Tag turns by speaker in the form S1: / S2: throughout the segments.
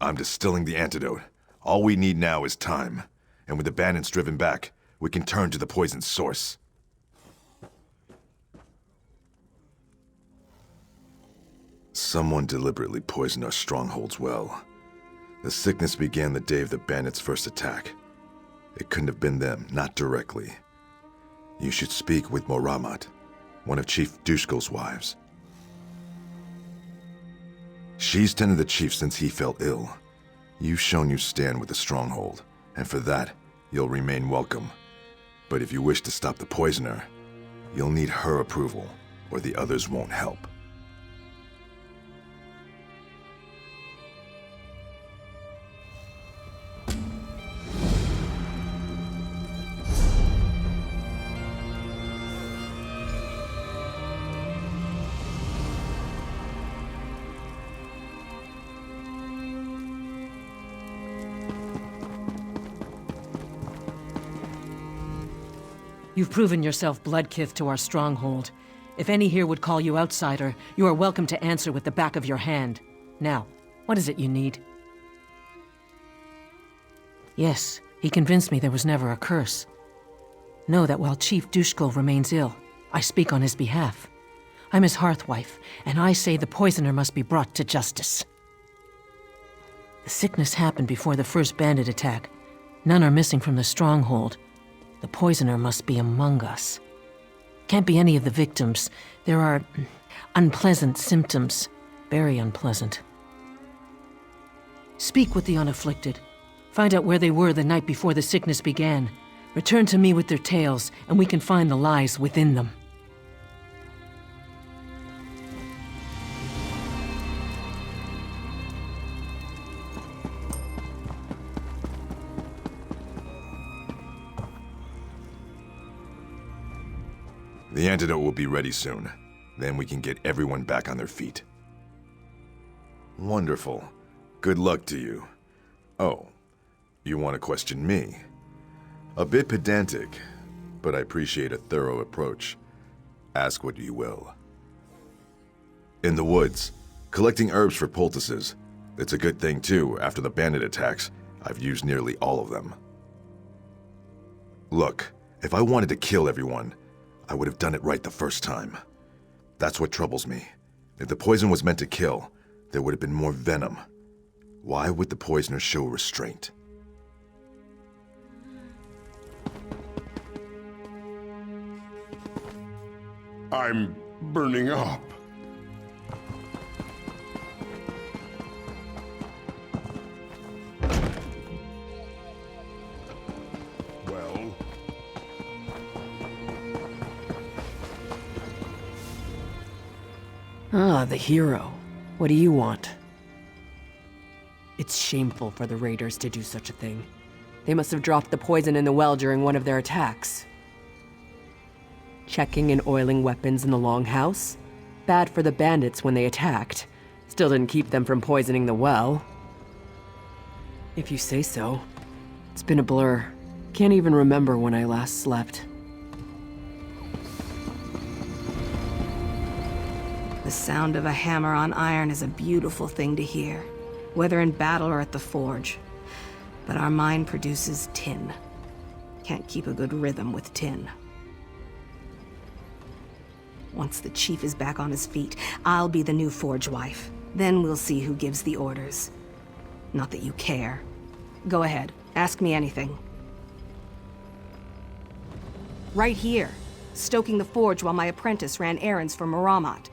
S1: I'm distilling the antidote. All we need now is time. And with the bandits driven back, we can turn to the poison's source. Someone deliberately poisoned our strongholds well. The sickness began the day of the bandits' first attack. It couldn't have been them, not directly. You should speak with Moramat, one of Chief Dushkel's wives. She's tended the chief since he fell ill. You've shown you stand with the stronghold, and for that, you'll remain welcome. But if you wish to stop the poisoner, you'll need her approval, or the others won't help.
S2: You've proven yourself bloodkith to our stronghold. If any here would call you outsider, you are welcome to answer with the back of your hand. Now, what is it you need? Yes, he convinced me there was never a curse. Know that while Chief Dushkel remains ill, I speak on his behalf. I'm his hearthwife, and I say the poisoner must be brought to justice. The sickness happened before the first bandit attack. None are missing from the stronghold. The poisoner must be among us. Can't be any of the victims. There are unpleasant symptoms. Very unpleasant. Speak with the unafflicted. Find out where they were the night before the sickness began. Return to me with their tales, and we can find the lies within them.
S1: The antidote will be ready soon. Then we can get everyone back on their feet. Wonderful. Good luck to you. Oh, you want to question me? A bit pedantic, but I appreciate a thorough approach. Ask what you will. In the woods, collecting herbs for poultices. It's a good thing too. After the bandit attacks, I've used nearly all of them. Look, if I wanted to kill everyone, I would have done it right the first time. That's what troubles me. If the poison was meant to kill, there would have been more venom. Why would the poisoner show restraint?
S3: I'm burning up. Well?
S4: Ah, the hero. What do you want? It's shameful for the raiders to do such a thing. They must have dropped the poison in the well during one of their attacks. Checking and oiling weapons in the Longhouse? Bad for the bandits when they attacked. Still didn't keep them from poisoning the well. If you say so. It's been a blur. Can't even remember when I last slept.
S5: The sound of a hammer on iron is a beautiful thing to hear, whether in battle or at the forge. But our mine produces tin. Can't keep a good rhythm with tin. Once the chief is back on his feet, I'll be the new forge wife. Then we'll see who gives the orders. Not that you care. Go ahead, ask me anything. Right here, stoking the forge while my apprentice ran errands for Moramat.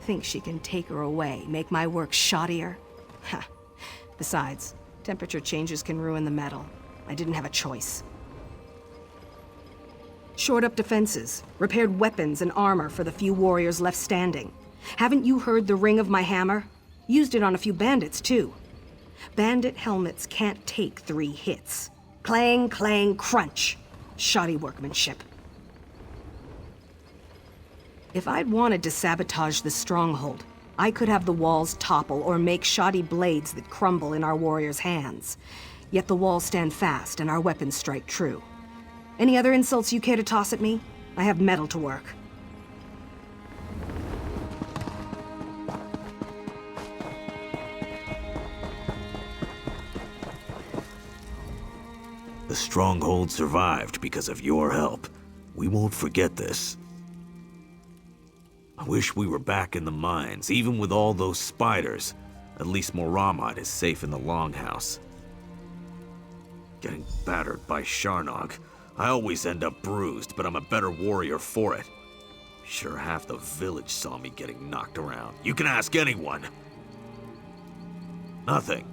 S5: Think she can take her away, make my work shoddier? Ha. Besides, temperature changes can ruin the metal. I didn't have a choice. Shored up defenses, repaired weapons and armor for the few warriors left standing. Haven't you heard the ring of my hammer? Used it on a few bandits, too. Bandit helmets can't take 3 hits. Clang, clang, crunch. Shoddy workmanship. If I'd wanted to sabotage the stronghold, I could have the walls topple or make shoddy blades that crumble in our warriors' hands. Yet the walls stand fast and our weapons strike true. Any other insults you care to toss at me? I have metal to work.
S6: The Stronghold survived because of your help. We won't forget this. I wish we were back in the mines, even with all those spiders. At least Moramat is safe in the Longhouse. Getting battered by Sharnog. I always end up bruised, but I'm a better warrior for it. Sure half the village saw me getting knocked around. You can ask anyone. Nothing.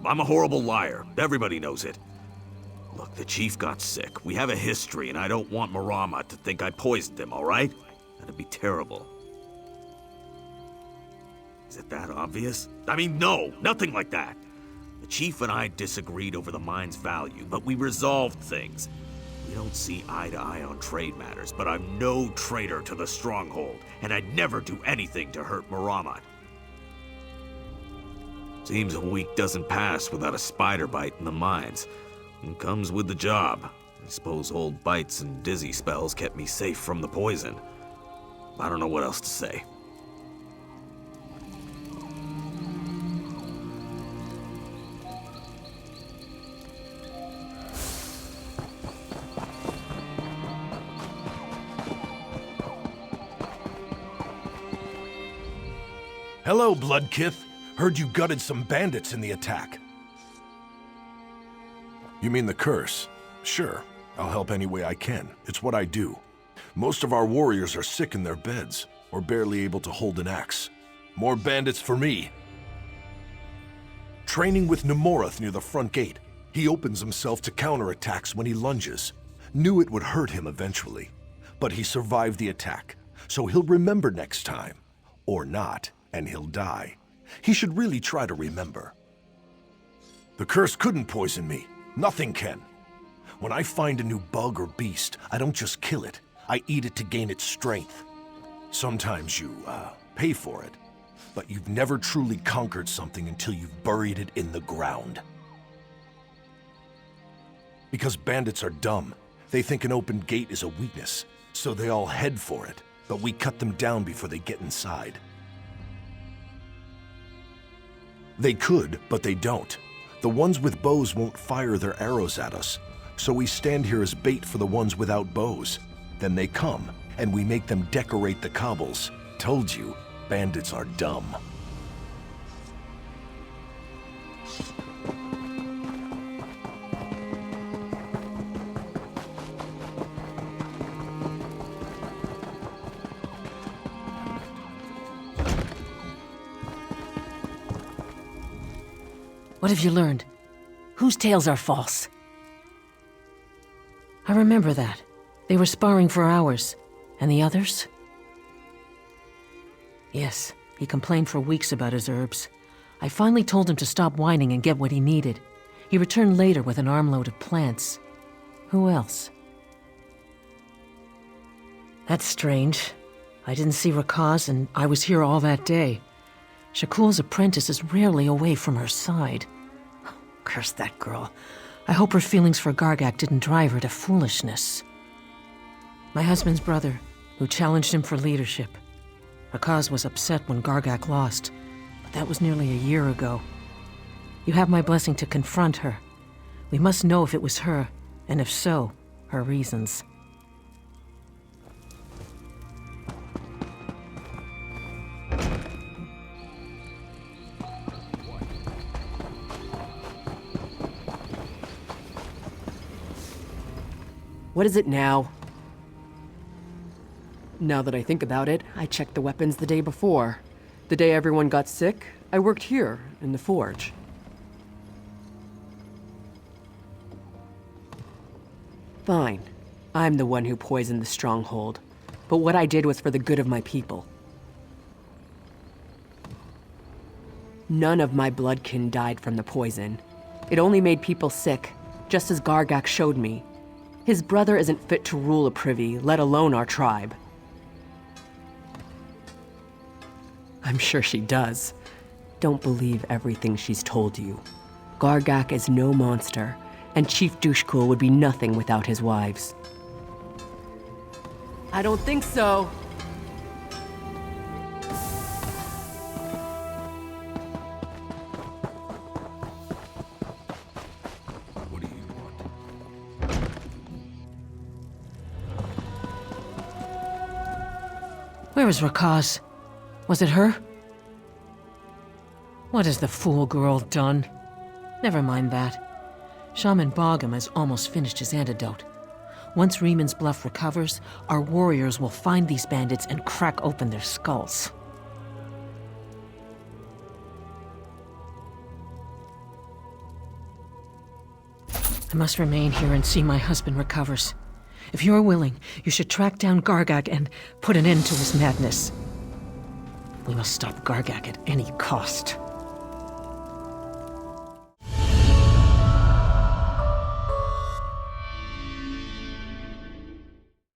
S6: I'm a horrible liar. Everybody knows it. Look, the chief got sick. We have a history, and I don't want Moramat to think I poisoned him, all right? That'd be terrible. Is it that obvious? I mean, no, nothing like that. The chief and I disagreed over the mine's value, but we resolved things. We don't see eye to eye on trade matters, but I'm no traitor to the Stronghold, and I'd never do anything to hurt Moramat. Seems a week doesn't pass without a spider bite in the mines. It comes with the job. I suppose old bites and dizzy spells kept me safe from the poison. I don't know what else to say.
S7: Hello, Bloodkith. Heard you gutted some bandits in the attack.
S1: You mean the curse? Sure. I'll help any way I can. It's what I do. Most of our warriors are sick in their beds, or barely able to hold an axe.
S7: More bandits for me. Training with Nemorath near the front gate.
S1: He opens himself to counterattacks when he lunges. Knew it would hurt him eventually. But he survived the attack, so he'll remember next time. Or not, and he'll die. He should really try to remember.
S7: The curse couldn't poison me. Nothing can. When I find a new bug or beast, I don't just kill it. I eat it to gain its strength. Sometimes you, pay for it. But you've never truly conquered something until you've buried it in the ground. Because bandits are dumb. They think an open gate is a weakness, so they all head for it. But we cut them down before they get inside. They could, but they don't. The ones with bows won't fire their arrows at us, so we stand here as bait for the ones without bows. Then they come, and we make them decorate the cobbles. Told you, bandits are dumb.
S2: What have you learned? Whose tales are false? I remember that. They were sparring for hours. And the others? Yes, he complained for weeks about his herbs. I finally told him to stop whining and get what he needed. He returned later with an armload of plants. Who else? That's strange. I didn't see Rakaz, and I was here all that day. Shakul's apprentice is rarely away from her side. Curse that girl. I hope her feelings for Gargak didn't drive her to foolishness. My husband's brother, who challenged him for leadership. Rakaz was upset when Gargak lost, but that was nearly a year ago. You have my blessing to confront her. We must know if it was her, and if so, her reasons.
S4: What is it now? Now that I think about it, I checked the weapons the day before. The day everyone got sick, I worked here, in the forge. Fine. I'm the one who poisoned the Stronghold. But what I did was for the good of my people. None of my bloodkin died from the poison. It only made people sick, just as Gargak showed me. His brother isn't fit to rule a privy, let alone our tribe. I'm sure she does. Don't believe everything she's told you. Gargak is no monster, and Chief Dushkul would be nothing without his wives. I don't think so.
S7: What do you want?
S2: Where is Rakaz? Was it her? What has the fool girl done? Never mind that. Shaman Bogum has almost finished his antidote. Once Reeman's Bluff recovers, our warriors will find these bandits and crack open their skulls. I must remain here and see my husband recovers. If you're willing, you should track down Gargak and put an end to his madness. We must stop Gargak at any cost.